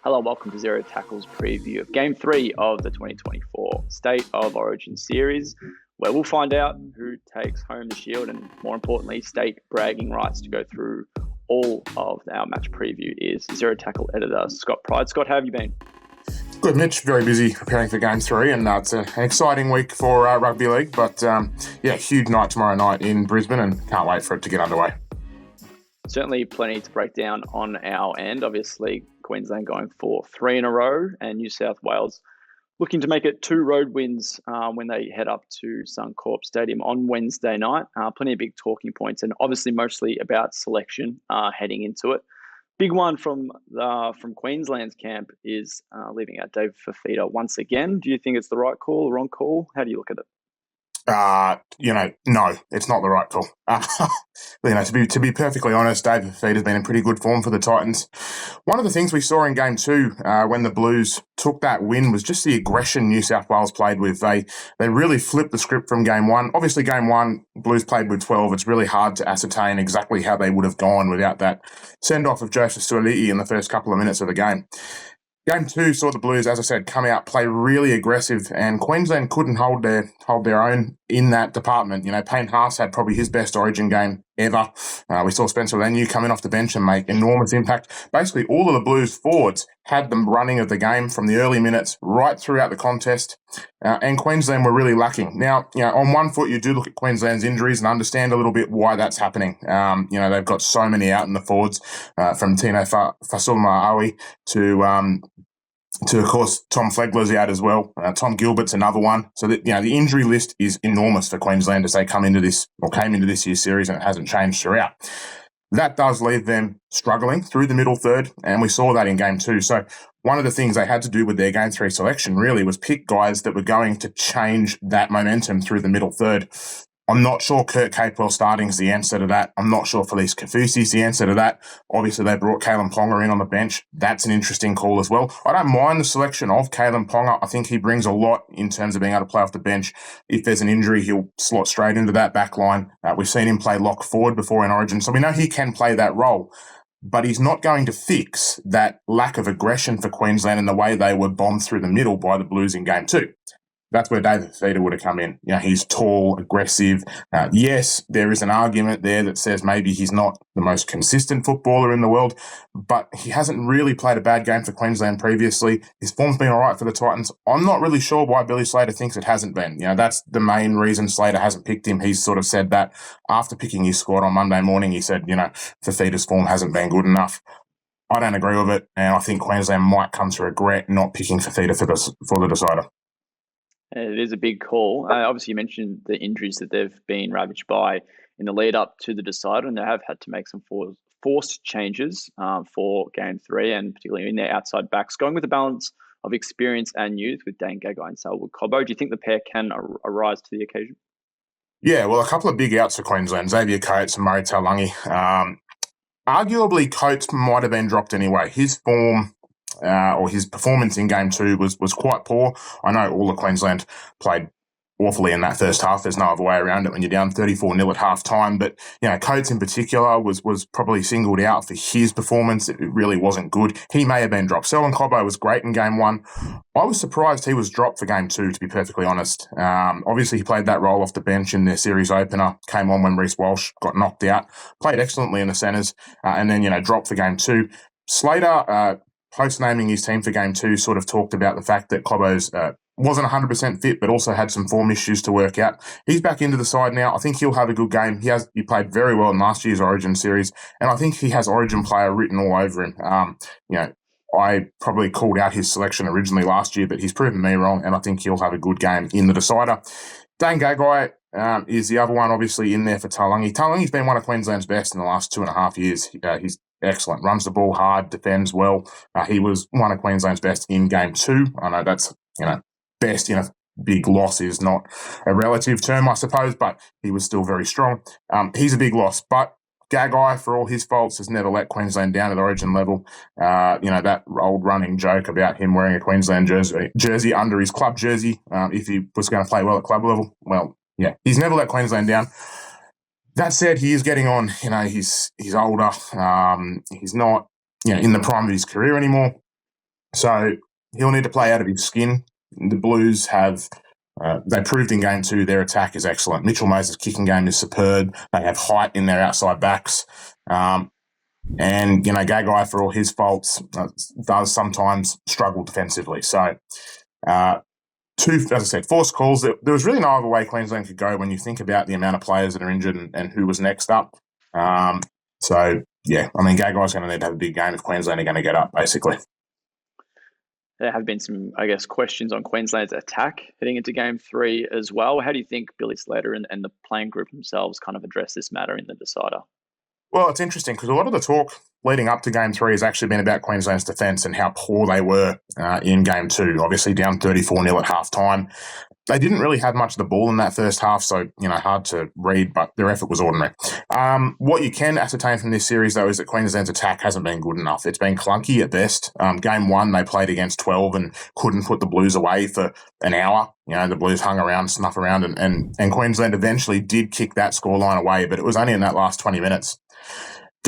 Hello, welcome to Zero Tackle's preview of Game 3 of the 2024 State of Origin Series, where we'll find out who takes home the shield and, more importantly, state bragging rights. To go through all of our match preview is Zero Tackle editor Scott Pryde. Scott, how have you been? Good, Mitch. Very busy preparing for Game 3, and it's an exciting week for rugby league. But huge night tomorrow night in Brisbane, and can't wait for it to get underway. Certainly plenty to break down on our end. Obviously, Queensland going for 3 in a row, and New South Wales looking to make it 2 road wins when they head up to Suncorp Stadium on Wednesday night. Plenty of big talking points, and obviously mostly about selection heading into it. Big one from Queensland's camp is leaving out David Fifita once again. Do you think it's the right call, the wrong call? How do you look at it? No, it's not the right call. To be perfectly honest, David Fifita's been in pretty good form for the Titans. One of the things we saw in Game 2 when the Blues took that win was just the aggression New South Wales played with. They really flipped the script from Game 1. Obviously, Game 1, Blues played with 12. It's really hard to ascertain exactly how they would have gone without that send-off of Joseph Suaalii in the first couple of minutes of the game. Game 2 saw the Blues, as I said, come out, play really aggressive, and Queensland couldn't hold their own in that department. Payne Haas had probably his best Origin game ever. We saw Spencer Leniu come in off the bench and make enormous impact. Basically, all of the Blues forwards had the running of the game from the early minutes right throughout the contest, and Queensland were really lacking. Now, on one foot, you do look at Queensland's injuries and understand a little bit why that's happening. They've got so many out in the forwards, from Tino Fasuluma-Aui to, of course, Tom Flegler's out as well. Tom Gilbert's another one. So that, the injury list is enormous for Queensland as they came into this year's series, and it hasn't changed throughout. That does leave them struggling through the middle third, and we saw that in Game 2. So one of the things they had to do with their Game 3 selection really was pick guys that were going to change that momentum through the middle third. I'm not sure Kurt Capewell starting is the answer to that. I'm not sure Felice Kafusi is the answer to that. Obviously, they brought Kalen Ponga in on the bench. That's an interesting call as well. I don't mind the selection of Kalen Ponga. I think he brings a lot in terms of being able to play off the bench. If there's an injury, he'll slot straight into that back line. We've seen him play lock forward before in Origin, so we know he can play that role. But he's not going to fix that lack of aggression for Queensland in the way they were bombed through the middle by the Blues in Game 2. That's where David Fifita would have come in. He's tall, aggressive. Yes, there is an argument there that says maybe he's not the most consistent footballer in the world, but he hasn't really played a bad game for Queensland previously. His form's been all right for the Titans. I'm not really sure why Billy Slater thinks it hasn't been. That's the main reason Slater hasn't picked him. He's sort of said that after picking his squad on Monday morning. He said, Fifita's form hasn't been good enough. I don't agree with it, and I think Queensland might come to regret not picking Fifita for the decider. It is a big call. Obviously, you mentioned the injuries that they've been ravaged by in the lead up to the decider, and they have had to make some forced changes for Game 3, and particularly in their outside backs, going with a balance of experience and youth with Dane, Gagai and Selwyn, Cobbo. Do you think the pair can arise to the occasion? Yeah, well, a couple of big outs for Queensland, Xavier Coates and Murray Taulagi. Arguably, Coates might have been dropped anyway. His form or his performance in Game 2 was quite poor. I know all of Queensland played awfully in that first half. There's no other way around it when you're down 34-0 at half-time. But, Coates in particular was probably singled out for his performance. It really wasn't good. He may have been dropped. Selwyn Cobbo was great in Game 1. I was surprised he was dropped for Game 2, to be perfectly honest. Obviously, he played that role off the bench in their series opener, came on when Reece Walsh got knocked out, played excellently in the centres, and then, dropped for Game 2. Slater, post-naming his team for Game 2, sort of talked about the fact that Cobbo's wasn't 100% fit, but also had some form issues to work out. He's back into the side now. I think he'll have a good game. He played very well in last year's Origin series, and I think he has Origin player written all over him. I probably called out his selection originally last year, but he's proven me wrong, and I think he'll have a good game in the decider. Dane Gagai is the other one, obviously, in there for Taulagi. Taulangi's been one of Queensland's best in the last 2.5 years. He's excellent. Runs the ball hard, defends well. He was one of Queensland's best in Game 2. I know that's, best in a big loss is not a relative term, I suppose, but he was still very strong. He's a big loss, but Gagai, for all his faults, has never let Queensland down at Origin level. That old running joke about him wearing a Queensland jersey under his club jersey, if he was going to play well at club level, well, yeah, he's never let Queensland down. That said, he is getting on. He's older. He's not, in the prime of his career anymore. So he'll need to play out of his skin. The Blues have, they proved in game 2 their attack is excellent. Mitchell Moses' kicking game is superb. They have height in their outside backs. And, Gagai, for all his faults, does sometimes struggle defensively. So, as I said, forced calls. There was really no other way Queensland could go when you think about the amount of players that are injured and who was next up. Gagai's going to need to have a big game if Queensland are going to get up, basically. There have been some, questions on Queensland's attack heading into game 3 as well. How do you think Billy Slater and the playing group themselves kind of address this matter in the decider? Well, it's interesting because a lot of the talk leading up to game 3 has actually been about Queensland's defence and how poor they were in game 2. Obviously down 34-0 at half-time. They didn't really have much of the ball in that first half, so, hard to read, but their effort was ordinary. What you can ascertain from this series, though, is that Queensland's attack hasn't been good enough. It's been clunky at best. Game 1, they played against 12 and couldn't put the Blues away for an hour. The Blues hung around, snuff around, and Queensland eventually did kick that scoreline away, but it was only in that last 20 minutes.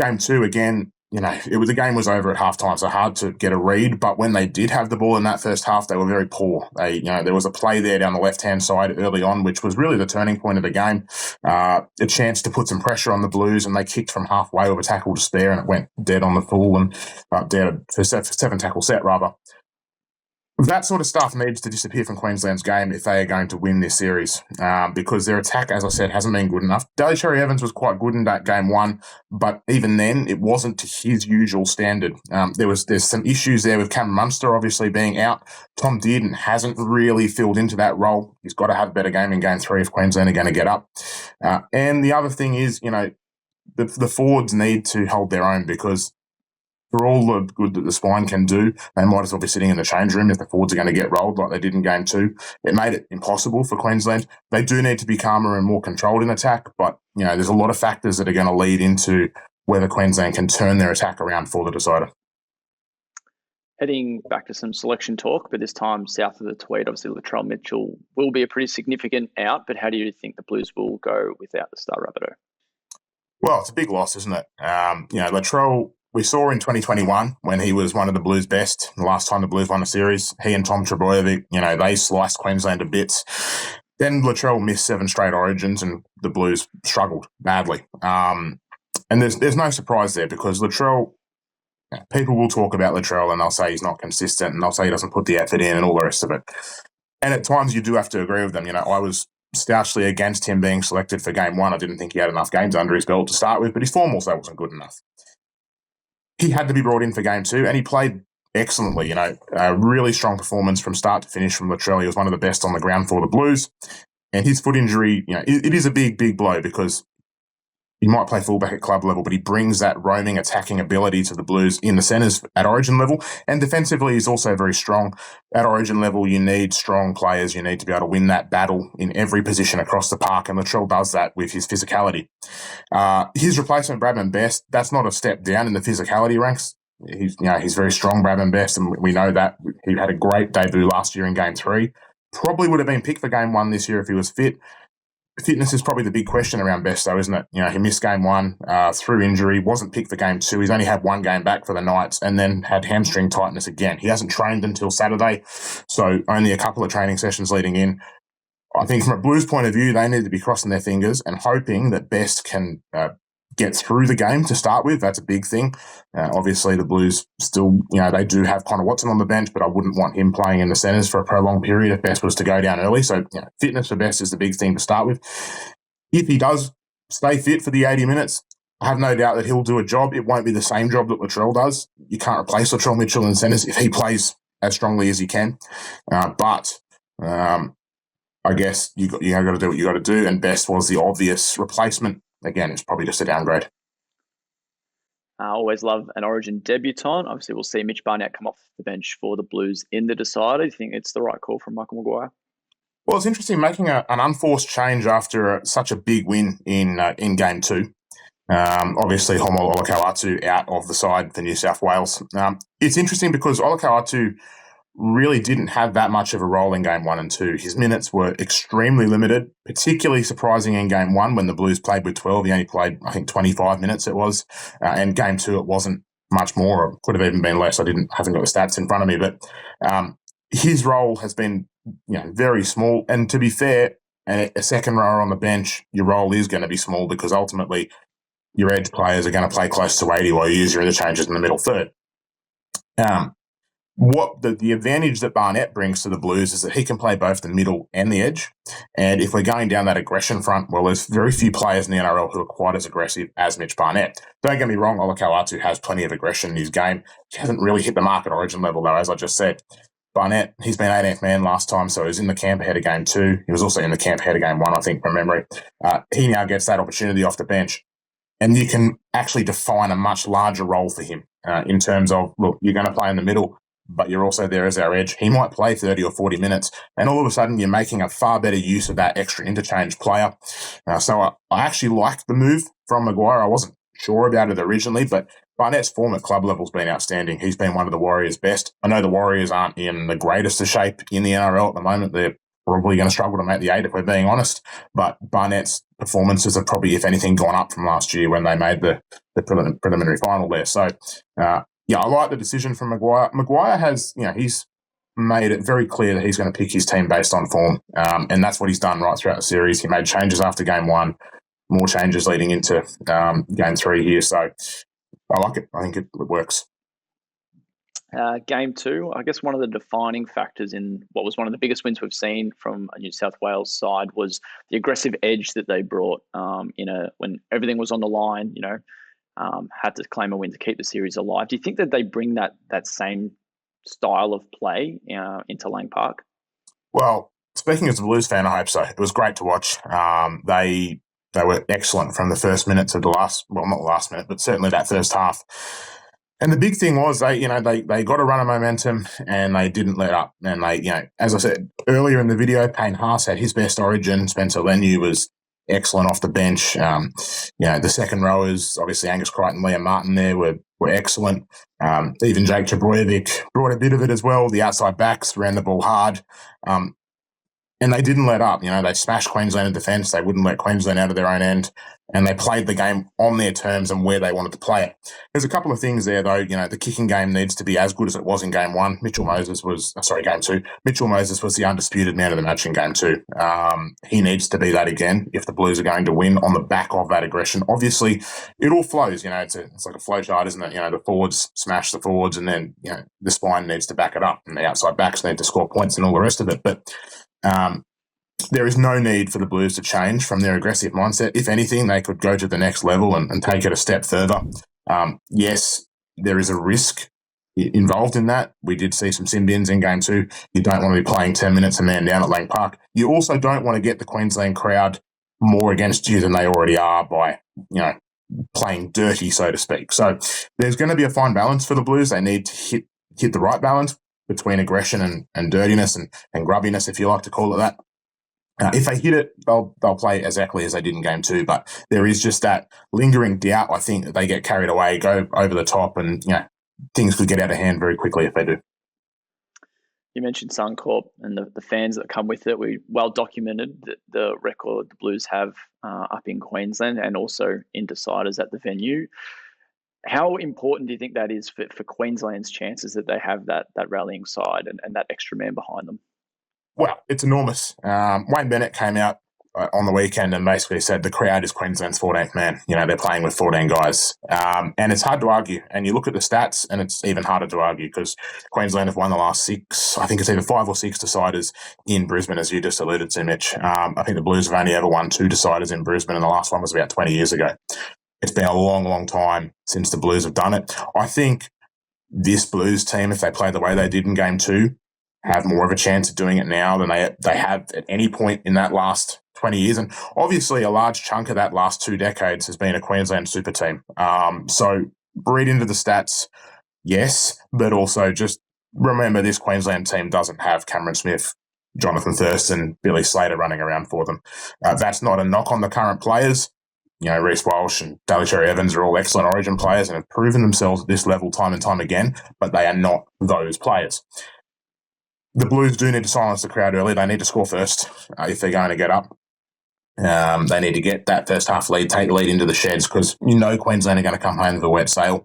Game 2, again, the game was over at halftime, so hard to get a read. But when they did have the ball in that first half, they were very poor. There was a play there down the left-hand side early on, which was really the turning point of the game. A chance to put some pressure on the Blues, and they kicked from halfway with a tackle to spare, and it went dead on the full and dead for 7-tackle set, rather. That sort of stuff needs to disappear from Queensland's game if they are going to win this series, because their attack, as I said, hasn't been good enough. Daly Cherry-Evans was quite good in that game 1, but even then, it wasn't to his usual standard. There's some issues there with Cameron Munster obviously being out. Tom Dearden hasn't really filled into that role. He's got to have a better game in game 3 if Queensland are going to get up. And the other thing is, the forwards need to hold their own, because for all the good that the spine can do, they might as well be sitting in the change room if the forwards are going to get rolled like they did in game 2. It made it impossible for Queensland. They do need to be calmer and more controlled in attack, but there's a lot of factors that are going to lead into whether Queensland can turn their attack around for the decider. Heading back to some selection talk, but this time south of the Tweed, obviously Latrell Mitchell will be a pretty significant out, but how do you think the Blues will go without the star Rabbitoh? Well, it's a big loss, isn't it? Latrell, we saw in 2021 when he was one of the Blues' best, the last time the Blues won a series, he and Tom Trbojevic, they sliced Queensland to bits. Then Latrell missed 7 straight origins and the Blues struggled badly. And there's no surprise there, because Latrell, people will talk about Latrell and they'll say he's not consistent and they'll say he doesn't put the effort in and all the rest of it. And at times you do have to agree with them. I was stoutly against him being selected for game 1. I didn't think he had enough games under his belt to start with, but his form also wasn't good enough. He had to be brought in for game 2, and he played excellently. A really strong performance from start to finish from Latrell. He was one of the best on the ground for the Blues. And his foot injury, it is a big, big blow, because he might play fullback at club level, but he brings that roaming, attacking ability to the Blues in the centres at origin level. And defensively, he's also very strong. At origin level, you need strong players. You need to be able to win that battle in every position across the park, and Latrell does that with his physicality. His replacement, Bradman Best, that's not a step down in the physicality ranks. He's very strong, Bradman Best, and we know that. He had a great debut last year in game 3. Probably would have been picked for game 1 this year if he was fit. Fitness is probably the big question around Best, though, isn't it? He missed game 1 through injury, wasn't picked for game 2. He's only had 1 game back for the Knights, and then had hamstring tightness again. He hasn't trained until Saturday, so only a couple of training sessions leading in. I think from a Blues point of view, they need to be crossing their fingers and hoping that Best can get through the game to start with. That's a big thing. Obviously, the Blues still, they do have Connor Watson on the bench, but I wouldn't want him playing in the centres for a prolonged period if Best was to go down early. So, fitness for Best is the big thing to start with. If he does stay fit for the 80 minutes, I have no doubt that he'll do a job. It won't be the same job that Latrell does. You can't replace Latrell Mitchell in the centres if he plays as strongly as he can. But I guess you got to do what you got to do, and Best was the obvious replacement. Again, it's probably just a downgrade. I always love an Origin debutant. Obviously, we'll see Mitch Barnett come off the bench for the Blues in the decider. Do you think it's the right call from Michael Maguire? Well, it's interesting making an unforced change after such a big win in game 2. Obviously, Homo Olakau'atu out of the side for New South Wales. It's interesting because Olakau'atu really didn't have that much of a role in game 1 and 2. His minutes were extremely limited, particularly surprising in game 1 when the Blues played with 12. He only played, I think, 25 minutes it was. And game 2, it wasn't much more. Or it could have even been less. Haven't got the stats in front of me, but his role has been very small. And to be fair, a second rower on the bench, your role is going to be small because ultimately your edge players are going to play close to 80 while you use your interchanges in the middle third. What the advantage that Barnett brings to the Blues is that he can play both the middle and the edge. And if we're going down that aggression front, well, there's very few players in the NRL who are quite as aggressive as Mitch Barnett. Don't get me wrong, Olakau'atu has plenty of aggression in his game. He hasn't really hit the mark at origin level, though, as I just said. Barnett, he's been 18th man last time, so he was in the camp ahead of game 2. He was also in the camp ahead of game 1, I think, from memory. He now gets that opportunity off the bench. And you can actually define a much larger role for him in terms of, look, you're going to play in the middle, but you're also there as our edge. He might play 30 or 40 minutes, and all of a sudden you're making a far better use of that extra interchange player. So I actually liked the move from Maguire. I wasn't sure about it originally, but Barnett's form at club level has been outstanding. He's been one of the Warriors' best. I know the Warriors aren't in the greatest of shape in the NRL at the moment. They're probably going to struggle to make the 8 if we're being honest, but Barnett's performances have probably, if anything, gone up from last year when they made the preliminary final there. So, I like the decision from Maguire. Maguire has, he's made it very clear that he's going to pick his team based on form, and that's what he's done right throughout the series. He made changes after game 1, more changes leading into game 3 here. So I like it. I think it works. Game 2, I guess one of the defining factors in what was one of the biggest wins we've seen from a New South Wales side was the aggressive edge that they brought when everything was on the line, had to claim a win to keep the series alive. Do you think that they bring that same style of play into Lang Park? Well, speaking as a Blues fan, I hope so. It was great to watch. They were excellent from the first minute to the last, well, not the last minute, but certainly that first half. And the big thing was they got a run of momentum and they didn't let up. And they, as I said earlier in the video, Payne Haas had his best origin. Spencer Leniu was excellent off the bench. The second rowers, obviously Angus Crichton, Liam Martin there were excellent. Even Jake Trebojevic brought a bit of it as well. The outside backs ran the ball hard. And they didn't let up. They smashed Queensland in defence. They wouldn't let Queensland out of their own end. And they played the game on their terms and where they wanted to play it. There's a couple of things there, though. The kicking game needs to be as good as it was in game 1. game 2. Mitchell Moses was the undisputed man of the match in game 2. He needs to be that again if the Blues are going to win on the back of that aggression. Obviously, it all flows. It's like a flow chart, isn't it? The forwards smash the forwards and then, the spine needs to back it up and the outside backs need to score points and all the rest of it. But there is no need for the Blues to change from their aggressive mindset. If anything, they could go to the next level and take it a step further. Yes, there is a risk involved in that. We did see some sin bins in game 2. You don't want to be playing 10 minutes a man down at Lang Park. You also don't want to get the Queensland crowd more against you than they already are by, playing dirty, so to speak. So there's going to be a fine balance for the Blues. They need to hit the right balance between aggression and dirtiness and grubbiness, if you like to call it that. If they hit it, they'll play exactly as they did in game 2. But there is just that lingering doubt, I think, that they get carried away, go over the top, and things could get out of hand very quickly if they do. You mentioned Suncorp and the fans that come with it. We well documented the record the Blues have up in Queensland and also in deciders at the venue. How important do you think that is for Queensland's chances that they have that rallying side and that extra man behind them? Well, it's enormous. Wayne Bennett came out on the weekend and basically said the crowd is Queensland's 14th man. They're playing with 14 guys. And it's hard to argue. And you look at the stats and it's even harder to argue because Queensland have won the last 6, I think it's either 5 or 6 deciders in Brisbane, as you just alluded to, Mitch. I think the Blues have only ever won 2 deciders in Brisbane and the last one was about 20 years ago. It's been a long, long time since the Blues have done it. I think this Blues team, if they play the way they did in game 2, have more of a chance of doing it now than they have at any point in that last 20 years. And obviously a large chunk of that last 2 decades has been a Queensland super team. So read into the stats, yes, but also just remember this Queensland team doesn't have Cameron Smith, Jonathan Thurston, Billy Slater running around for them. That's not a knock on the current players. Reece Walsh and Daly Cherry Evans are all excellent origin players and have proven themselves at this level time and time again, but they are not those players. The Blues do need to silence the crowd early. They need to score first if they're going to get up. They need to get that first half lead, take the lead into the sheds because Queensland are going to come home with a wet sail.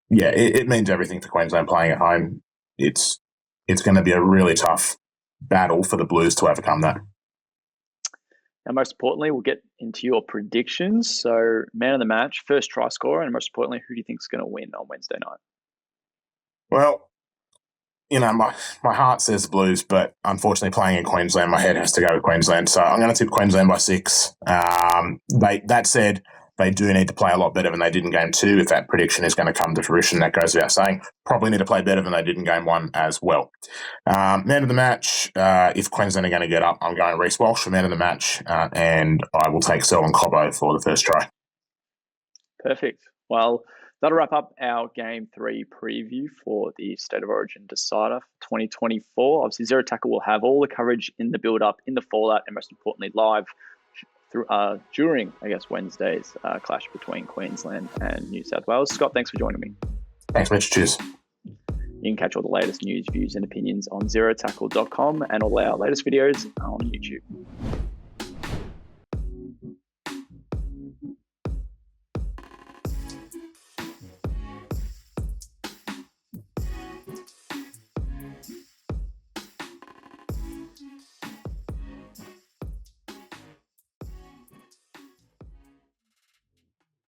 It means everything for Queensland playing at home. It's going to be a really tough battle for the Blues to overcome that. And most importantly, we'll get into your predictions. So, man of the match, first try scorer, and most importantly, who do you think is going to win on Wednesday night? Well, my heart says Blues, but unfortunately playing in Queensland, my head has to go with Queensland. So I'm going to tip Queensland by 6. That said, they do need to play a lot better than they did in Game 2. If that prediction is going to come to fruition, that goes without saying. Probably need to play better than they did in Game 1 as well. Man of the match, if Queensland are going to get up, I'm going Reece Walsh for man of the match, and I will take Selwyn Cobbo for the first try. Perfect. Well, that'll wrap up our Game 3 preview for the State of Origin decider for 2024. Obviously, Zero Tackle will have all the coverage in the build-up, in the fallout, and most importantly, live during, Wednesday's clash between Queensland and New South Wales. Scott, thanks for joining me. Thanks, Mitch. Cheers. You can catch all the latest news, views, and opinions on zerotackle.com and all our latest videos on YouTube.